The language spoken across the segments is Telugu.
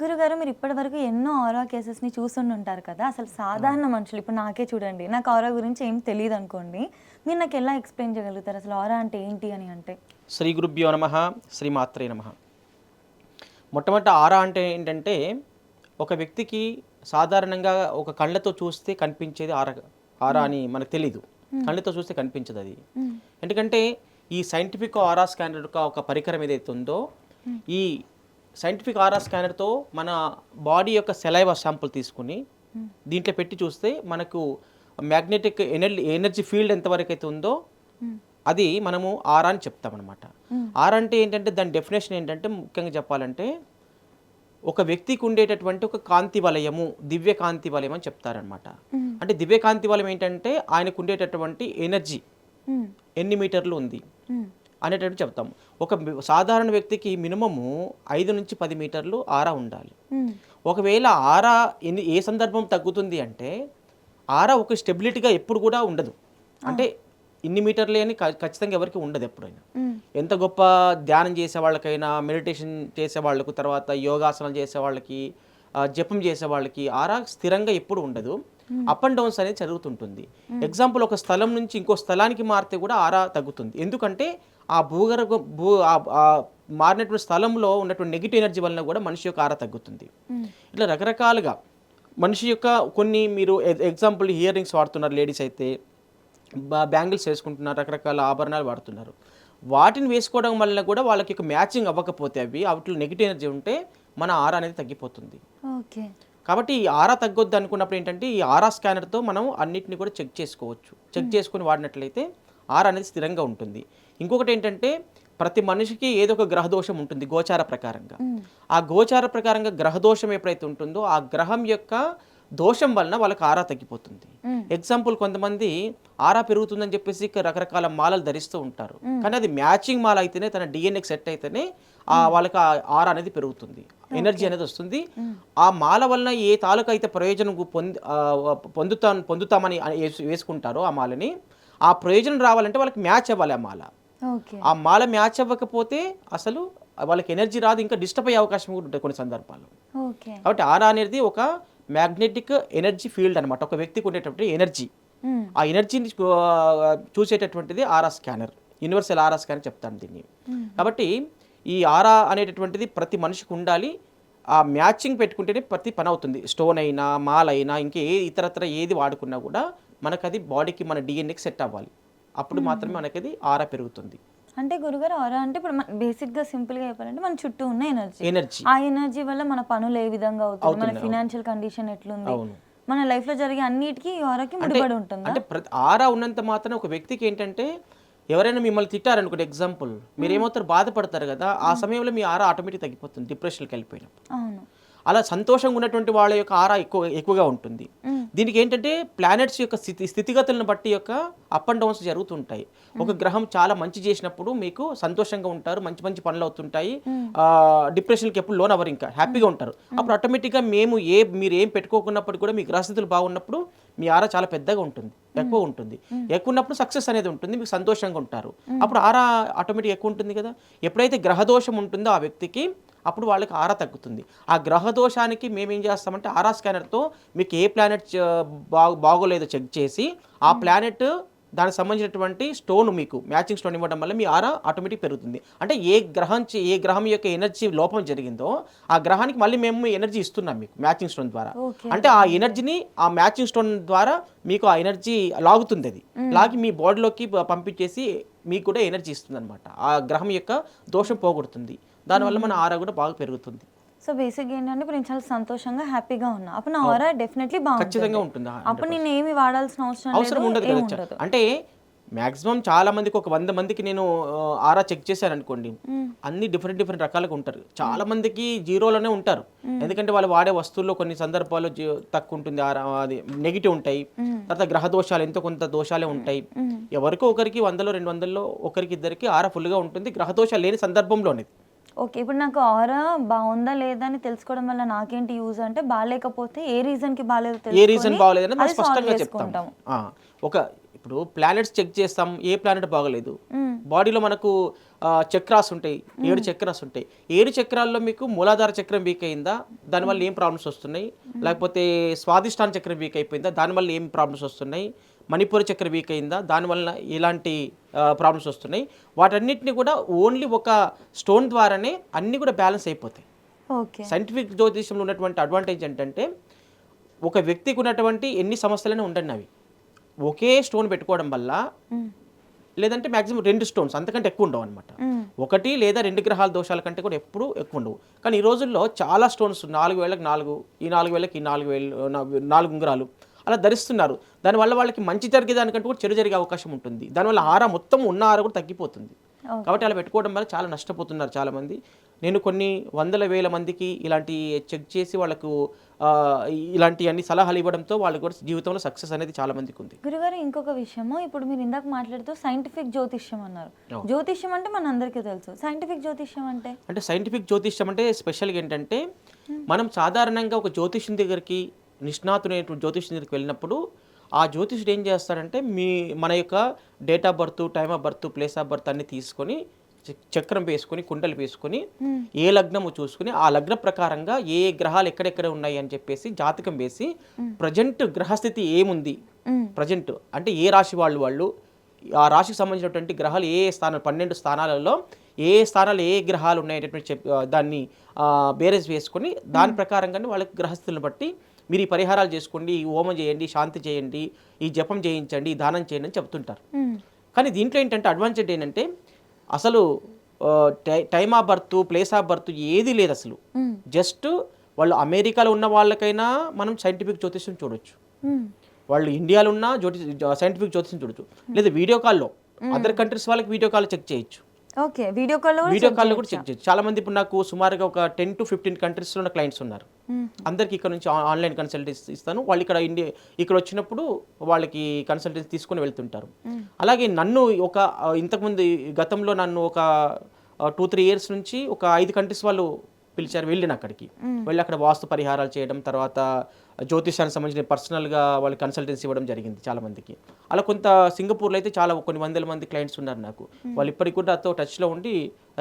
గురుగారు మీరు ఇప్పటివరకు ఎన్నో ఆరా కేసెస్‌ని చూసుండుంటారు కదా! అసలు సాధారణ మనుషులు ఇప్పుడు నాకే చూడండి. నాకు ఆరా గురించి ఏం తెలీదనుకోండి. మీరు నాకెలా ఎక్స్‌ప్లెయిన్ చేయగలుగుతారు? అసలు ఆరా అంటే ఏంటి అని అంటే? శ్రీ గురుభ్యో నమః శ్రీమాత్రే నమః. మొట్టమొదట ఆరా అంటే ఏంటంటే ఒక వ్యక్తికి సాధారణంగా ఒక కళ్ళతో చూస్తే కనిపించేది ఆరా అని మనకు తెలీదు. కళ్ళతో చూస్తే కనిపించదు అది. హ్మ్. ఎందుకంటే ఈ సైంటిఫిక్ ఆరా స్కానర్ ఒక పరికరం ఏదైతే ఉందో ఈ సైంటిఫిక్ ఆరా స్కానర్తో మన బాడీ యొక్క సెలైవా శాంపుల్ తీసుకుని దీంట్లో పెట్టి చూస్తే మనకు మ్యాగ్నెటిక్ ఎనర్జీ ఫీల్డ్ ఎంతవరకు అయితే ఉందో అది మనము ఆరా అని చెప్తామన్నమాట. ఆరా అంటే ఏంటంటే దాని డెఫినేషన్ ఏంటంటే ముఖ్యంగా చెప్పాలంటే ఒక వ్యక్తికి ఉండేటటువంటి ఒక కాంతి వలయము, దివ్య కాంతి వలయం అని చెప్తారనమాట. అంటే దివ్య కాంతి వలయం ఏంటంటే ఆయనకు ఉండేటటువంటి ఎనర్జీ ఎన్ని మీటర్లు ఉంది అనేటట్టు చెప్తాము. ఒక సాధారణ వ్యక్తికి మినిమము 5 నుంచి 10 మీటర్లు ఆరా ఉండాలి. ఒకవేళ ఆరా ఏ సందర్భం తగ్గుతుంది అంటే ఆరా ఒక స్టెబిలిటీగా ఎప్పుడు కూడా ఉండదు. అంటే ఇన్ని మీటర్లే అని ఖచ్చితంగా ఎవరికి ఉండదు ఎప్పుడైనా. ఎంత గొప్ప ధ్యానం చేసే వాళ్ళకైనా, మెడిటేషన్ చేసే వాళ్ళకు, తర్వాత యోగాసనాలు చేసే వాళ్ళకి, జపం చేసే వాళ్ళకి ఆరా స్థిరంగా ఎప్పుడు ఉండదు. అప్ అండ్ డౌన్స్ అనేది జరుగుతుంటుంది. ఎగ్జాంపుల్ ఒక స్థలం నుంచి ఇంకో స్థలానికి మారితే కూడా ఆరా తగ్గుతుంది. ఎందుకంటే ఆ మారినటువంటి స్థలంలో ఉన్నటువంటి నెగిటివ్ ఎనర్జీ వలన కూడా మనిషి యొక్క ఆరా తగ్గుతుంది. ఇట్లా రకరకాలుగా మనిషి యొక్క కొన్ని మీరు ఎగ్జాంపుల్ ఇయర్ రింగ్స్ వాడుతున్నారు లేడీస్ అయితే, బ్యాంగిల్స్ వేసుకుంటున్నారు, రకరకాల ఆభరణాలు వాడుతున్నారు. వాటిని వేసుకోవడం వల్ల కూడా వాళ్ళకి ఒక మ్యాచింగ్ అవ్వకపోతే వాటిలో నెగిటివ్ ఎనర్జీ ఉంటే మన ఆరా అనేది తగ్గిపోతుంది. ఓకే. కాబట్టి ఈ ఆరా తగ్గొద్దు అనుకున్నప్పుడు ఏంటంటే ఈ ఆరా స్కానర్తో మనం అన్నిటిని కూడా చెక్ చేసుకోవచ్చు. చెక్ చేసుకొని వాడినట్లయితే ఆరా అనేది స్థిరంగా ఉంటుంది. ఇంకొకటి ఏంటంటే ప్రతి మనిషికి ఏదో ఒక గ్రహదోషం ఉంటుంది గోచార ప్రకారంగా. ఆ గోచార ప్రకారంగా గ్రహదోషం ఎప్పుడైతే ఉంటుందో ఆ గ్రహం యొక్క దోషం వలన వాళ్ళకి ఆరా తగ్గిపోతుంది. ఎగ్జాంపుల్ కొంతమంది ఆరా పెరుగుతుందని చెప్పేసి రకరకాల మాలలు ధరిస్తూ ఉంటారు. కానీ అది మ్యాచింగ్ మాల అయితేనే, తన డిఎన్ఏకి సెట్ అయితేనే వాళ్ళకి ఆరా అనేది పెరుగుతుంది, ఎనర్జీ అనేది వస్తుంది. ఆ మాల వలన ఏ తాలూకా అయితే ప్రయోజనం పొందుతామని వేసుకుంటారో ఆ మాలని, ఆ ప్రయోజనం రావాలంటే వాళ్ళకి మ్యాచ్ అవ్వాలి ఆ మాల. ఆ మాల మ్యాచ్ అవ్వకపోతే అసలు వాళ్ళకి ఎనర్జీ రాదు, ఇంకా డిస్టర్బ్ అయ్యే అవకాశం కూడా ఉంటుంది కొన్ని సందర్భాల్లో. కాబట్టి ఆరా అనేది ఒక మ్యాగ్నెటిక్ ఎనర్జీ ఫీల్డ్ అనమాట. ఒక వ్యక్తికి ఉండేటటువంటి ఎనర్జీ, ఆ ఎనర్జీని చూసేటటువంటిది ఆరా స్కానర్, యూనివర్సల్ ఆరా స్కానర్ చెప్తాను దీన్ని. కాబట్టి ఈ ఆరా అనేటటువంటిది ప్రతి మనిషికి ఉండాలి. ఆ మ్యాచింగ్ పెట్టుకుంటేనే ప్రతి పని అవుతుంది. స్టోన్ అయినా, మాల్ అయినా, ఇంకే ఇతరత్ర ఏది వాడుకున్నా కూడా మనకు అది బాడీకి, మన డిఎన్ఏకి సెట్ అవ్వాలి. అప్పుడు మాత్రమే మనకి అది ఆరా పెరుగుతుంది. అంటే గురుగారు ఆరా అంటే ఇప్పుడు బేసిక్గా సింపుల్గా చెప్పాలంటే మన చుట్టూ ఉన్న ఎనర్జీ, ఆ ఎనర్జీ వల్ల మన పనులు ఏ విధంగా అవుతుంది, మన ఫినాన్షియల్ కండిషన్ ఎట్లుంది, మన లైఫ్లో జరిగే అన్నిటికీ ఆరాకి ముడిపడి ఉంటుంది. అంటే ఆరా ఉన్నంత మాత్రం ఒక వ్యక్తికి ఏంటంటే ఎవరైనా మిమ్మల్ని తిట్టారనుకోండి, ఎగ్జాంపుల్ మీరు ఏమవుతారు, బాధపడతారు కదా, ఆ సమయంలో మీ ఆరా ఆటోమేటిక్ తగ్గిపోతుంది డిప్రెషన్కి వెళ్ళిపోయినప్పుడు. అవును. అలా సంతోషంగా ఉన్నటువంటి వాళ్ళ యొక్క ఆరా ఎక్కువగా ఉంటుంది. దీనికి ఏంటంటే ప్లానెట్స్ యొక్క స్థితిగతులను బట్టి యొక్క అప్ అండ్ డౌన్స్ జరుగుతుంటాయి. ఒక గ్రహం చాలా మంచి చేసినప్పుడు మీకు సంతోషంగా ఉంటారు, మంచి మంచి పనులు అవుతుంటాయి, డిప్రెషన్కి ఎప్పుడు లోన్ అవ్వరు, ఇంకా హ్యాపీగా ఉంటారు. అప్పుడు ఆటోమేటిక్గా మీరు ఏం పెట్టుకోకున్నప్పుడు కూడా మీ గ్రహస్థితులు బాగున్నప్పుడు మీ ఆరా చాలా పెద్దగా ఉంటుంది, ఎక్కువ ఉంటుంది. ఎక్కువ ఉన్నప్పుడు సక్సెస్ అనేది ఉంటుంది, మీకు సంతోషంగా ఉంటారు. అప్పుడు ఆరా ఆటోమేటిక్ ఎక్కువ ఉంటుంది కదా. ఎప్పుడైతే గ్రహదోషం ఉంటుందో ఆ వ్యక్తికి అప్పుడు వాళ్ళకి ఆరా తగ్గుతుంది. ఆ గ్రహదోషానికి మేమేం చేస్తామంటే ఆరా స్కానర్తో మీకు ఏ ప్లానెట్ బాగోలేదో చెక్ చేసి ఆ ప్లానెట్ దానికి సంబంధించినటువంటి స్టోన్ మీకు మ్యాచింగ్ స్టోన్ ఇవ్వడం వల్ల మీ ఆరా ఆటోమేటిక్ పెరుగుతుంది. అంటే ఏ గ్రహం యొక్క ఎనర్జీ లోపం జరిగిందో ఆ గ్రహానికి మళ్ళీ మేము ఎనర్జీ ఇస్తున్నాం మీకు మ్యాచింగ్ స్టోన్ ద్వారా. అంటే ఆ ఎనర్జీని ఆ మ్యాచింగ్ స్టోన్ ద్వారా మీకు ఆ ఎనర్జీ లాగుతుంది, అది లాగి మీ బాడీలోకి పంపించేసి మీకు కూడా ఎనర్జీ ఇస్తుంది అనమాట. ఆ గ్రహం యొక్క దోషం పోగొడుతుంది, దానివల్ల మన ఆరా కూడా బాగా పెరుగుతుంది. సో బేసిక్ ఏంటంటే ఇప్పుడు నేను చాలా సంతోషంగా హ్యాపీగా ఉన్నా, అప్పుడు నా ఆరా డెఫినెట్లీ బాగుంటుంది, ఖచ్చితంగా ఉంటుంది. అప్పుడు నేను ఏమి వాడాల్సిన అవసరం ఉండదు కదా. అంటే మాక్సిమం చాలా మందికి ఒక 100 మందికి నేను ఆరా చెక్ చేశాను అనుకోండి, అన్ని డిఫరెంట్ రకాలుగా ఉంటారు. చాలా మందికి జీరోలోనే ఉంటారు, ఎందుకంటే వాళ్ళు వాడే వస్తువుల్లో కొన్ని సందర్భాల్లో తక్కువ ఉంటుంది, అది నెగిటివ్ ఉంటాయి. తర్వాత గ్రహ దోషాలు ఎంతో కొంత దోషాలే ఉంటాయి. ఎవరికో ఒకరికి 100లో 200లో ఒకరికి ఇద్దరికి ఆరా ఫుల్గా ఉంటుంది, గ్రహ దోషాలు లేని సందర్భంలోనే. ఓకే. ఇప్పుడు నాకు ఆరా బాగుందా లేదా అని తెలుసుకోవడం వల్ల నాకేంటి యూజ్ అంటే, బాగాలేకపోతే ఏ రీజన్కి బాగాలేదు, ఏ రీజన్ బాగలేదని మనం స్పష్టంగా చెప్తాం. ఇప్పుడు ప్లానెట్స్ చెక్ చేస్తాం, ఏ ప్లానెట్ బాగలేదు, బాడీలో మనకు చక్రాస్ ఉంటాయి, 7 చక్రాస్ ఉంటాయి. 7 చక్రాల్లో మీకు మూలాధార చక్రం వీక్ అయిందా, దానివల్ల ఏం ప్రాబ్లమ్స్ వస్తున్నాయి, లేకపోతే స్వాదిష్టాన చక్రం వీక్ అయిపోయిందా, దానివల్ల ఏం ప్రాబ్లమ్స్ వస్తున్నాయి, మణిపూర చక్రం వీక్ అయిందా, దానివల్ల ఇలాంటి ప్రాబ్లమ్స్ వస్తున్నాయి. వాటన్నిటిని కూడా ఓన్లీ ఒక స్టోన్ ద్వారానే అన్నీ కూడా బ్యాలెన్స్ అయిపోతాయి. సైంటిఫిక్ జ్యోతిష్యంలో ఉన్నటువంటి అడ్వాంటేజ్ ఏంటంటే ఒక వ్యక్తికి ఉన్నటువంటి ఎన్ని సమస్యలైనా ఉండండి, అవి ఒకే స్టోన్ పెట్టుకోవడం వల్ల, లేదంటే మ్యాక్సిమం 2 స్టోన్స్ అంతకంటే ఎక్కువ ఉండవు అనమాట. 1 లేదా 2 గ్రహాల దోషాల కంటే కూడా ఎప్పుడు ఎక్కువ ఉండవు. కానీ ఈ రోజుల్లో చాలా స్టోన్స్ 4 వేలకు 4, ఈ 4 వేలకి ఈ 4 ఉంగరాలు అలా ధరిస్తున్నారు. దానివల్ల వాళ్ళకి మంచి జరిగేదానికంటే కూడా చెడు జరిగే అవకాశం ఉంటుంది. దానివల్ల ఆరా మొత్తం ఉన్న ఆరా కూడా తగ్గిపోతుంది. కాబట్టి అలా పెట్టుకోవడం వల్ల చాలా నష్టపోతున్నారు చాలామంది. నేను కొన్ని వందల వేల మందికి ఇలాంటి చెక్ చేసి వాళ్ళకు ఇలాంటి అన్ని సలహాలు ఇవ్వడంతో వాళ్ళు కూడా జీవితంలో సక్సెస్ అనేది చాలా మందికి ఉంది. గురుగారు, ఇంకొక విషయము, ఇప్పుడు మీరు ఇందాక మాట్లాడుతూ సైంటిఫిక్ జ్యోతిష్యం అన్నారు. జ్యోతిష్యం అంటే మన అందరికీ తెలుసు. సైంటిఫిక్ జ్యోతిష్యం అంటే సైంటిఫిక్ జ్యోతిష్యం అంటే స్పెషల్గా ఏంటంటే మనం సాధారణంగా ఒక జ్యోతిష్యం దగ్గరికి, నిష్ణాతుడైనటువంటి జ్యోతిష్యం దగ్గరికి వెళ్ళినప్పుడు ఆ జ్యోతిష్యుడు ఏం చేస్తాడంటే మన యొక్క date of birth, time of birth, place of birth అన్ని తీసుకొని చక్రం వేసుకొని, కుండలు వేసుకొని, ఏ లగ్నము చూసుకుని ఆ లగ్న ప్రకారంగా ఏ గ్రహాలు ఎక్కడెక్కడ ఉన్నాయి అని చెప్పేసి జాతకం వేసి ప్రజెంట్ గ్రహస్థితి ఏముంది, ప్రజెంట్ అంటే ఏ రాశి వాళ్ళు ఆ రాశికి సంబంధించినటువంటి గ్రహాలు ఏ స్థానాలు, 12 స్థానాలలో ఏ స్థానాలు ఏ గ్రహాలు ఉన్నాయనేటువంటి దాన్ని బేరేజ్ వేసుకొని దాని ప్రకారంగానే వాళ్ళకి గ్రహస్థితులను బట్టి మీరు ఈ పరిహారాలు చేసుకోండి, ఈ హోమం చేయండి, శాంతి చేయండి, ఈ జపం చేయించండి, ఈ దానం చేయండి అని చెప్తుంటారు. కానీ దీంట్లో ఏంటంటే అడ్వాంటేజ్ ఏంటంటే అసలు time of birth, place of birth ఏది లేదు అసలు. జస్ట్ వాళ్ళు అమెరికాలో ఉన్న వాళ్ళకైనా మనం సైంటిఫిక్ జ్యోతిష్యం చూడొచ్చు, వాళ్ళు ఇండియాలో ఉన్న సైంటిఫిక్ జ్యోతిష్యం చూడొచ్చు, లేదా వీడియో కాల్లో అదర్ కంట్రీస్ వాళ్ళకి వీడియో కాల్ చెక్ చేయొచ్చు. వీడియో కాల్లో కూడా చెక్ చేయొచ్చు. చాలా మంది ఇప్పుడు నాకు సుమారుగా ఒక 10 to 15 కంట్రీస్లో ఉన్న క్లయింట్స్ ఉన్నారు. అందరికి ఇక్కడ నుంచి ఆన్లైన్ కన్సల్టెన్సీ ఇస్తాను. వాళ్ళు ఇక్కడ వచ్చినప్పుడు వాళ్ళకి కన్సల్టెన్సీ తీసుకొని వెళ్తుంటారు. అలాగే నన్ను ఇంతకుముందు గతంలో నన్ను ఒక 2-3 years నుంచి ఒక 5 కంట్రీస్ వాళ్ళు పిలిచారు. వెళ్ళిన అక్కడికి వెళ్ళి అక్కడ వాస్తు పరిహారాలు చేయడం, తర్వాత జ్యోతిషానికి సంబంధించిన పర్సనల్గా వాళ్ళు కన్సల్టెన్సీ ఇవ్వడం జరిగింది చాలా మందికి. అలా కొంత సింగపూర్లో అయితే చాలా కొన్ని వందల మంది క్లయింట్స్ ఉన్నారు నాకు. వాళ్ళు ఇప్పటికి కూడా నాతో టచ్లో ఉండి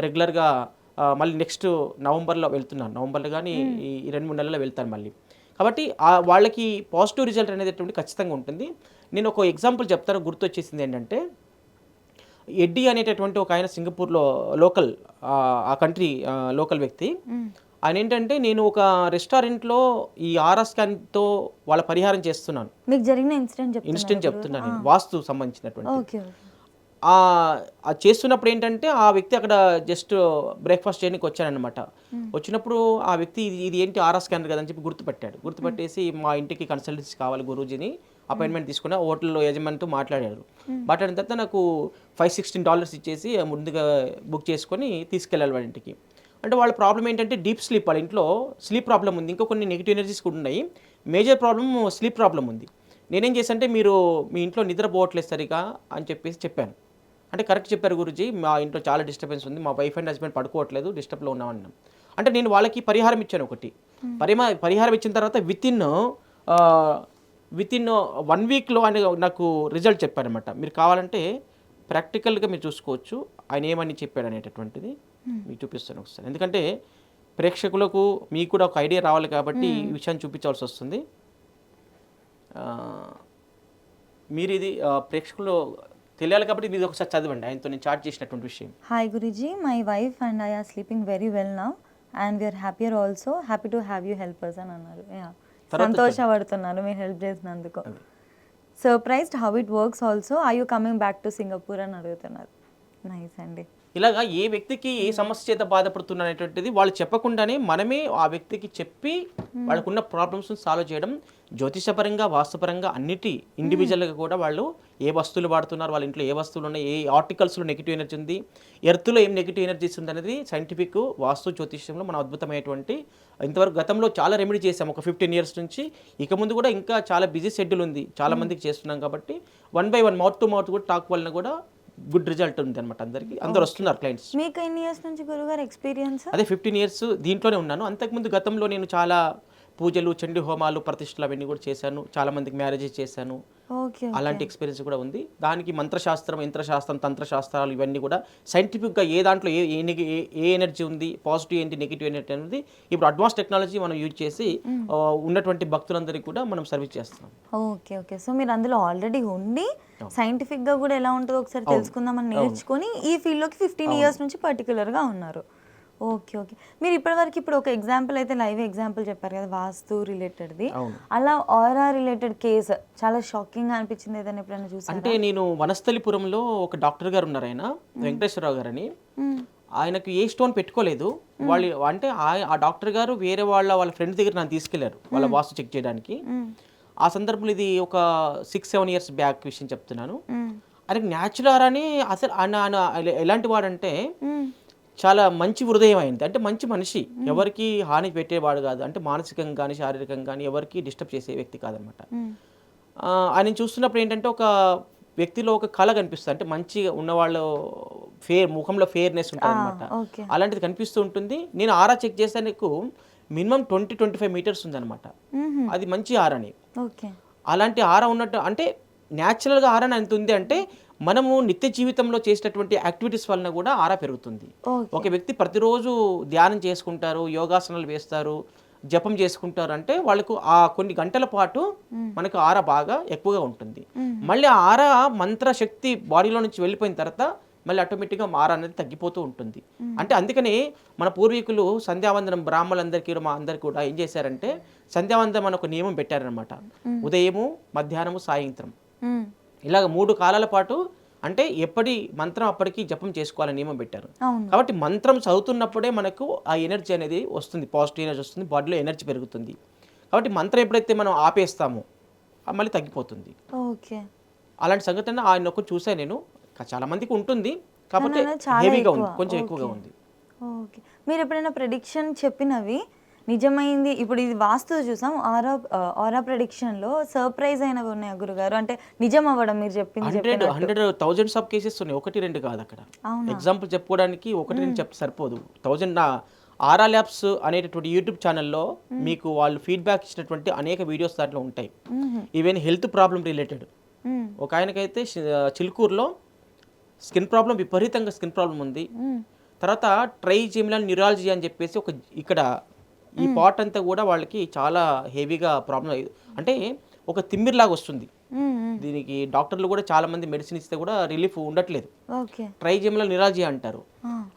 రెగ్యులర్గా మళ్ళీ నెక్స్ట్ నవంబర్లో వెళ్తున్నాను. నవంబర్లో కానీ ఈ 2-3 నెలల్లో వెళ్తాను మళ్ళీ. కాబట్టి వాళ్ళకి పాజిటివ్ రిజల్ట్ అనేది ఖచ్చితంగా ఉంటుంది. నేను ఒక ఎగ్జాంపుల్ చెప్తాను, గుర్తొచ్చేసింది ఏంటంటే ఎడ్డీ అనేటటువంటి ఒక ఆయన సింగపూర్లో లోకల్, ఆ కంట్రీ లోకల్ వ్యక్తి. ఆయన ఏంటంటే నేను ఒక రెస్టారెంట్లో ఈ ఆరా స్కాన్తో వాళ్ళ పరిహారం చేస్తున్నాను. మీకు జరిగిన ఇన్సిడెంట్ చెప్తున్నాను నేను, వాస్తు సంబంధించినటువంటి. చేస్తున్నప్పుడు ఏంటంటే ఆ వ్యక్తి అక్కడ జస్ట్ బ్రేక్ఫాస్ట్ చేయడానికి వచ్చాడనమాట. వచ్చినప్పుడు ఆ వ్యక్తి ఇది ఏంటి ఆరా స్కానర్ కదా అని చెప్పి గుర్తుపట్టేసి మా ఇంటికి కన్సల్టెన్సీ కావాలి గురూజీని అపాయింట్మెంట్ తీసుకుని హోటల్లో యజమానితో మాట్లాడిన తర్వాత నాకు $516 ఇచ్చేసి ముందుగా బుక్ చేసుకొని తీసుకెళ్ళాలి వాళ్ళ ఇంటికి. అంటే వాళ్ళ ప్రాబ్లం ఏంటంటే డీప్ స్లీప్, వాళ్ళ ఇంట్లో స్లీప్ ప్రాబ్లం ఉంది, ఇంకా కొన్ని నెగిటివ్ ఎనర్జీస్ కూడా ఉన్నాయి. మేజర్ ప్రాబ్లమ్ స్లీప్ ప్రాబ్లం ఉంది. నేనేం చేశానంటే మీరు మీ ఇంట్లో నిద్రపోవట్లేదు సరిగా అని చెప్పాను. అంటే కరెక్ట్ చెప్పారు గురూజీ, మా ఇంట్లో చాలా డిస్టర్బెన్స్ ఉంది, మా వైఫ్ అండ్ హస్బెండ్ పడుకోవట్లేదు, డిస్టర్బ్లో ఉన్నామన్నాం. అంటే నేను వాళ్ళకి పరిహారం ఇచ్చాను. పరిహారం ఇచ్చిన తర్వాత వితిన్ 1 weekలో ఆయన నాకు రిజల్ట్ చెప్పారనమాట. మీరు కావాలంటే ప్రాక్టికల్గా మీరు చూసుకోవచ్చు ఆయన ఏమని చెప్పాడు అనేటటువంటిది మీకు చూపిస్తాను ఒకసారి. ఎందుకంటే ప్రేక్షకులకు మీకు కూడా ఒక ఐడియా రావాలి కాబట్టి ఈ విషయాన్ని చూపించాల్సి వస్తుంది. మీరు ఇది ప్రేక్షకులు తెలియాలి కాబట్టి మీరు ఒకసారి చదవండి, ఆయనతో నేను చాట్ చేసినటువంటి విషయం. Hi Guruji, my wife and I are sleeping very well now and we're happier also, happy to have you help us అని అన్నారు. సంతోషపడుతున్నాను మీరు హెల్ప్ చేసినందుకు. Surprised how it works also, are you coming back to Singapore అని అడుగుతున్నారు. నైస్ అండి. ఇలాగా ఏ వ్యక్తికి ఏ సమస్య చేత బాధపడుతున్నా అనేటువంటిది వాళ్ళు చెప్పకుండానే మనమే ఆ వ్యక్తికి చెప్పి వాళ్ళకున్న ప్రాబ్లమ్స్ని సాల్వ్ చేయడం. జ్యోతిషపరంగా, వాస్తుపరంగా అన్నిటి ఇండివిజువల్గా కూడా వాళ్ళు ఏ వస్తువులు వాడుతున్నారు, వాళ్ళ ఇంట్లో ఏ వస్తువులు ఉన్నాయి, ఏ ఆర్టికల్స్లో నెగిటివ్ ఎనర్జీ ఉంది, ఎర్త్లో ఏం నెగిటివ్ ఎనర్జీస్ ఉంది అనేది సైంటిఫిక్ వాస్తు జ్యోతిష్యంలో మనం అద్భుతమైనటువంటి ఇంతవరకు గతంలో చాలా రెమెడీ చేసాం ఒక 15 years నుంచి. ఇక ముందు కూడా ఇంకా చాలా బిజీ షెడ్యూల్ ఉంది, చాలా మందికి చేస్తున్నాం కాబట్టి 1 by 1 మౌత్ టు మౌత్ కూడా టాక్ వలన కూడా గుడ్ రిజల్ట్ ఉంది అనమాట. అందరూ వస్తున్నారు క్లయింట్స్. మీకు ఎన్ని ఇయర్స్ నుంచి గురుగారు ఎక్స్పీరియన్స్? అదే 15 years దీంట్లోనే ఉన్నాను. అంతకుముందు గతంలో నేను చాలా పూజలు, చండీ హోమాలు, ప్రతిష్టలు అవన్నీ కూడా చేశాను. చాలా మందికి మ్యారేజెస్ చేశాను. ఓకే. అలాంటి ఎక్స్పీరియన్స్ కూడా ఉంది. దానికి మంత్రశాస్త్రం, యంత్రశాస్త్రం, తంత్రశాస్త్రాలు ఇవన్నీ కూడా సైంటిఫిక్గా ఏ దాంట్లో ఏ ఎనర్జీ ఉంది, పాజిటివ్ ఏంటి, నెగిటివ్ ఏంటి అనేది ఇప్పుడు అడ్వాన్స్ టెక్నాలజీ మనం యూజ్ చేసి ఉన్నటువంటి భక్తులందరికీ కూడా మనం సర్వీస్ చేస్తున్నాం. ఓకే. ఓకే. సో మీరు అందులో ఆల్రెడీ ఉండి సైంటిఫిక్గా కూడా ఎలా ఉంటుందో ఒకసారి తెలుసుకుందామని నేర్చుకొని ఈ ఫీల్డ్లోకి 15 ఇయర్స్ నుంచి పర్టికులర్గా ఉన్నారు. ఓకే. ఓకే. మీరు ఇప్పటివరకు ఇప్పుడు ఒక ఎగ్జాంపుల్ అయితే లైవ్ ఎగ్జాంపుల్ చెప్పారు కదా వాస్తు రిలేటెడ్ది, అలా ఆరా రిలేటెడ్ కేసు చాలా షాకింగ్ అనిపించింది ఏదైనా ఎప్పుడైనా చూసారా? అంటే నేను వనస్థలిపురంలో ఒక డాక్టర్ గారు ఉన్నారు, ఆయన వెంకటేశ్వరరావు గారని. ఆయనకు ఏ స్టోన్ పెట్టుకోలేదు. వాళ్ళు అంటే ఆ డాక్టర్ గారు వేరే వాళ్ళ ఫ్రెండ్ దగ్గర నన్ను తీసుకెళ్లారు వాళ్ళ వాస్తు చెక్ చేయడానికి. ఆ సందర్భంలో ఇది ఒక 6-7 ఇయర్స్ బ్యాక్ విషయం చెప్తున్నాను. ఆయనకి న్యాచురల్ ఆరాని అసలు ఆయన ఎలాంటి వాడంటే చాలా మంచి హృదయం అయింది. అంటే మంచి మనిషి, ఎవరికి హాని పెట్టేవాడు కాదు. అంటే మానసికంగా కానీ శారీరకంగా కానీ ఎవరికి డిస్టర్బ్ చేసే వ్యక్తి కాదనమాట. ఆయన చూస్తున్నప్పుడు ఏంటంటే ఒక వ్యక్తిలో ఒక కళ కనిపిస్తుంది. అంటే మంచిగా ఉన్నవాళ్ళు ముఖంలో ఫేర్నెస్ ఉంటుంది అనమాట. అలాంటిది కనిపిస్తూ ఉంటుంది. నేను ఆరా చెక్ చేసేందుకు మినిమం 20-25 మీటర్స్ ఉందన్నమాట. అది మంచి ఆరాని. అలాంటి ఆరా ఉన్నట్టు అంటే న్యాచురల్గా ఆరా ఎంత ఉంది అంటే మనము నిత్య జీవితంలో చేసేటటువంటి యాక్టివిటీస్ వలన కూడా ఆరా పెరుగుతుంది. ఒక వ్యక్తి ప్రతిరోజు ధ్యానం చేసుకుంటారు, యోగాసనాలు వేస్తారు, జపం చేసుకుంటారు అంటే వాళ్ళకు ఆ కొన్ని గంటల పాటు మనకు ఆరా బాగా ఎక్కువగా ఉంటుంది. మళ్ళీ ఆ ఆరా మంత్ర శక్తి బాడీలో నుంచి వెళ్ళిపోయిన తర్వాత మళ్ళీ ఆటోమేటిక్గా ఆరా అనేది తగ్గిపోతూ ఉంటుంది. అంటే అందుకని మన పూర్వీకులు సంధ్యావందనం బ్రాహ్మణులందరికీ మా అందరికీ కూడా ఏం చేశారంటే సంధ్యావందనం అని ఒక నియమం పెట్టారనమాట. ఉదయము, మధ్యాహ్నము, సాయంత్రం ఇలాగ 3 కాలాల పాటు అంటే ఎప్పటి మంత్రం అప్పటికి జపం చేసుకోవాలని నియమం పెట్టారు. కాబట్టి మంత్రం చదువుతున్నప్పుడే మనకు ఆ ఎనర్జీ అనేది వస్తుంది, పాజిటివ్ ఎనర్జీ వస్తుంది, బాడీలో ఎనర్జీ పెరుగుతుంది. కాబట్టి మంత్రం ఎప్పుడైతే మనం ఆపేస్తామో మళ్ళీ తగ్గిపోతుంది. అలాంటి సంఘటన ఆయన ఒక చూసాను నేను. చాలా మందికి ఉంటుంది, కాకపోతే హెవీగా ఉంది, కొంచెం ఎక్కువగా ఉంది. ఓకే. మీరు ఎప్పుడైనా ప్రెడిక్షన్ చెప్పినవి నిజమైంది? ఇప్పుడు ఇది వాస్తు చూసాం, ఆరా ప్రెడిక్షన్లో సర్ప్రైజ్ అయినవి ఉన్నాయా గురుగారు? అంటే నిజం అవ్వడం మీరు చెప్పింది 100,000s ఆఫ్ కేసెస్ ఉన్నాయి, 1-2 కాదు. అక్కడ ఎగ్జాంపుల్ చెప్పుకోవడానికి 1-2 చెప్తే సరిపోదు. 1000 ఆరా ల్యాబ్స్ అనేటటువంటి యూట్యూబ్ ఛానల్లో మీకు వాళ్ళు ఫీడ్బ్యాక్ ఇచ్చినటువంటి అనేక వీడియోస్ దాంట్లో ఉంటాయి. Even health problem related. ఒక ఆయనకైతే చిలుకూరులో స్కిన్ ప్రాబ్లం, విపరీతంగా స్కిన్ ప్రాబ్లం ఉంది. తర్వాత ట్రైజెమినల్ న్యూరాలజీ అని చెప్పేసి ఒక ఇక్కడ ఈ పార్ట్ అంతా కూడా వాళ్ళకి చాలా హెవీగా ప్రాబ్లం, అంటే ఒక తిమ్మిరిలాగా వస్తుంది. దీనికి డాక్టర్లు కూడా చాలా మంది మెడిసిన్ ఇస్తే కూడా రిలీఫ్ ఉండట్లేదు. ట్రైజెమినల్ న్యూరాలజీ అంటారు.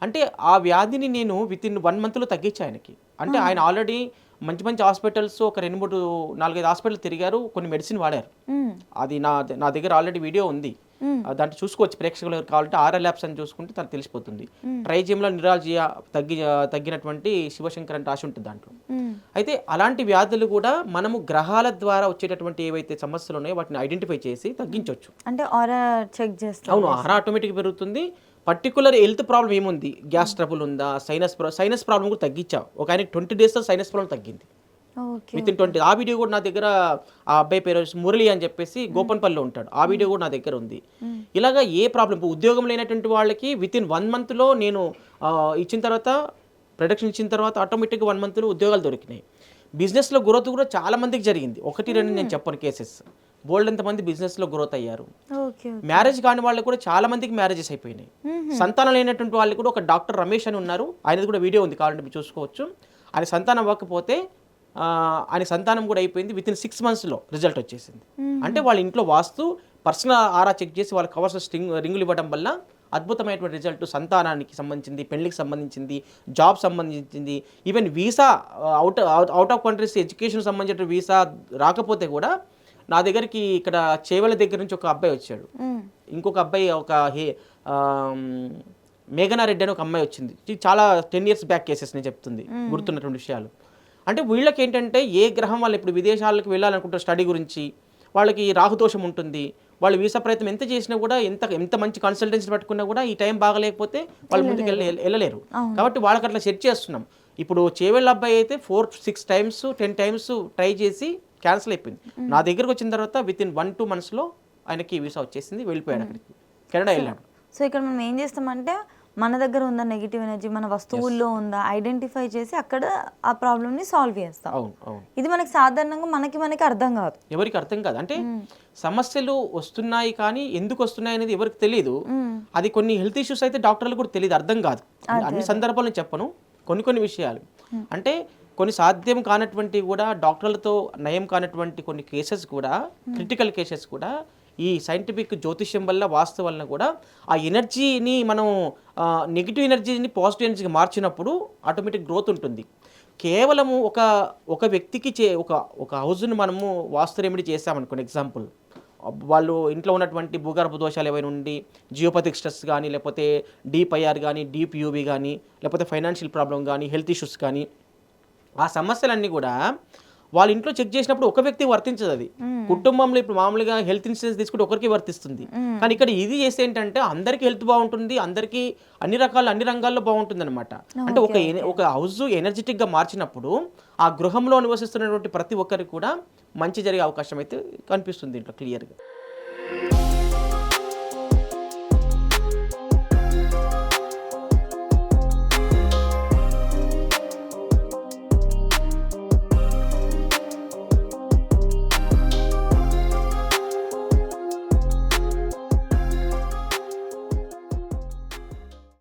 అంటే ఆ వ్యాధిని నేను వితిన్ 1 monthలో తగ్గించా ఆయనకి. అంటే ఆయన ఆల్రెడీ మంచి హాస్పిటల్స్ ఒక 2-3-4-5 హాస్పిటల్ తిరిగారు, కొన్ని మెడిసిన్ వాడారు. అది నా దగ్గర ఆల్రెడీ వీడియో ఉంది, దాంట్లో చూసుకోవచ్చు. ప్రేక్షకులు కావాలంటే ఆరా ల్యాబ్స్ అని చూసుకుంటే తనకు తెలిసిపోతుంది. ట్రైజెమినల్ న్యూరాలజీ తగ్గినటువంటి శివశంకర్ అని రాసి ఉంటుంది దాంట్లో. అయితే అలాంటి వ్యాధులు కూడా మనము గ్రహాల ద్వారా వచ్చేటటువంటి ఏవైతే సమస్యలు ఉన్నాయో వాటిని ఐడెంటిఫై చేసి తగ్గించవచ్చు. అంటే ఆరా చెక్ చేస్తాం. అవును, ఆరా ఆటోమేటిక్ పెరుగుతుంది. పర్టికులర్ హెల్త్ ప్రాబ్లం ఏముంది, గ్యాస్ ట్రబుల్ ఉందా, సైనస్ ప్రాబ్లం కూడా తగ్గించా. ఒక ఆయన 20 days సైనస్ ప్రాబ్లం తగ్గింది వితిన్ 20. ఆ వీడియో కూడా నా దగ్గర, ఆ అబ్బాయి పేరు మురళి అని చెప్పేసి గోపన్పల్లిలో ఉంటాడు, ఆ వీడియో కూడా నా దగ్గర ఉంది. ఇలాగా ఏ ప్రాబ్లం, ఉద్యోగం లేనటువంటి వాళ్ళకి వితిన్ 1 monthలో నేను ఇచ్చిన తర్వాత, ప్రొడక్షన్ ఇచ్చిన తర్వాత ఆటోమేటిక్గా 1 monthలో ఉద్యోగాలు దొరికినాయి. బిజినెస్లో గ్రోత్ కూడా చాలా మందికి జరిగింది. 1-2 నేను చెప్పను కేసెస్, బోల్డ్ ఎంతమంది బిజినెస్లో గ్రోత్ అయ్యారు. మ్యారేజ్ కాని వాళ్ళు కూడా చాలా మందికి మ్యారేజెస్ అయిపోయినాయి. సంతానం లేనటువంటి వాళ్ళు కూడా, ఒక డాక్టర్ రమేష్ అని ఉన్నారు, ఆయనది కూడా వీడియో ఉంది, కావాలంటే మీరు చూసుకోవచ్చు. ఆయన సంతానం అవ్వకపోతే ఆయన సంతానం కూడా అయిపోయింది. వితిన్ 6 monthsలో రిజల్ట్ వచ్చేసింది. అంటే వాళ్ళ ఇంట్లో వాస్తు పర్సనల్ ఆరా చెక్ చేసి వాళ్ళకి కావాల్సిన రింగులు ఇవ్వడం వల్ల అద్భుతమైనటువంటి రిజల్ట్, సంతానానికి సంబంధించింది, పెళ్లికి సంబంధించింది, జాబ్ సంబంధించింది, even visa out of countries education సంబంధించిన వీసా రాకపోతే కూడా నా దగ్గరికి ఇక్కడ చేవల దగ్గర నుంచి ఒక అబ్బాయి వచ్చాడు. ఇంకొక అబ్బాయి, ఒక మేఘనా రెడ్డి అని ఒక అమ్మాయి వచ్చింది. చాలా 10 years బ్యాక్ కేసెస్ నేను చెప్తుంది, గుర్తున్నటువంటి విషయాలు. అంటే వీళ్ళకి ఏంటంటే ఏ గ్రహం వాళ్ళు ఇప్పుడు విదేశాలకు వెళ్ళాలనుకుంటారు స్టడీ గురించి, వాళ్ళకి రాహుదోషం ఉంటుంది. వాళ్ళు వీసా ప్రయత్నం ఎంత చేసినా కూడా, ఎంత మంచి కన్సల్టెన్సీ పట్టుకున్నా కూడా ఈ టైం బాగలేకపోతే వాళ్ళు ముందుకు వెళ్ళలేరు. కాబట్టి వాళ్ళకి అట్లా సెట్ చేస్తున్నాం. ఇప్పుడు చేవెళ్ళ అబ్బాయి అయితే 4-6 times 10 times ట్రై చేసి క్యాన్సిల్ అయిపోయింది. నా దగ్గరకు వచ్చిన తర్వాత వితిన్ 1-2 monthsలో ఆయనకి వీసా వచ్చేసింది, వెళ్ళిపోయాడు, అక్కడికి కెనడా వెళ్ళాడు. సో ఇక్కడ మనం ఏం చేస్తామంటే మన దగ్గర ఉందా నెగిటివ్ ఎనర్జీ, మన వస్తువుల్లో ఉందా ఐడెంటిఫై చేసి అక్కడ ఆ ప్రాబ్లమ్ని సాల్వ్ చేస్తాం. అవును అవును. ఇది మనకి సాధారణంగా మనకి అర్థం కాదు, ఎవరికి అర్థం కాదు. అంటే సమస్యలు వస్తున్నాయి కానీ ఎందుకు వస్తున్నాయి అనేది ఎవరికి తెలియదు. అది కొన్ని హెల్త్ ఇష్యూస్ అయితే డాక్టర్లు కూడా తెలియదు, అర్థం కాదు. అన్ని సందర్భాలను చెప్పను, కొన్ని విషయాలు అంటే కొన్ని సాధ్యం కానటువంటి కూడా డాక్టర్లతో నయం కానటువంటి కొన్ని కేసెస్ కూడా, క్రిటికల్ కేసెస్ కూడా ఈ సైంటిఫిక్ జ్యోతిష్యం వల్ల, వాస్తు వలన కూడా ఆ ఎనర్జీని మనం నెగిటివ్ ఎనర్జీని పాజిటివ్ ఎనర్జీకి మార్చినప్పుడు ఆటోమేటిక్ గ్రోత్ ఉంటుంది. కేవలము ఒక వ్యక్తికి ఒక హౌస్ని మనము వాస్తు రెమెడీ చేసామనుకోండి, ఎగ్జాంపుల్ వాళ్ళు ఇంట్లో ఉన్నటువంటి భూగర్భ దోషాలు ఏవైనా ఉండి, జియోపతిక్ స్ట్రెస్ కానీ, లేకపోతే డీప్ ఐఆర్ కానీ, డీప్ యూబీ కానీ, లేకపోతే ఫైనాన్షియల్ ప్రాబ్లం కానీ, హెల్త్ ఇష్యూస్ కానీ, ఆ సమస్యలన్నీ కూడా వాళ్ళ ఇంట్లో చెక్ చేసినప్పుడు ఒక వ్యక్తికి వర్తించదు. అది కుటుంబంలో ఇప్పుడు మామూలుగా హెల్త్ ఇన్సూరెన్స్ తీసుకుంటే ఒకరికి వర్తిస్తుంది, కానీ ఇక్కడ ఇది చేస్తే ఏంటంటే అందరికీ హెల్త్ బాగుంటుంది, అందరికీ అన్ని రంగాల్లో బాగుంటుంది అనమాట. అంటే ఒక హౌస్ ఎనర్జెటిక్గా మార్చినప్పుడు ఆ గృహంలో నివసిస్తున్నటువంటి ప్రతి ఒక్కరికి కూడా మంచి జరిగే అవకాశం అయితే కనిపిస్తుంది ఇంట్లో క్లియర్గా.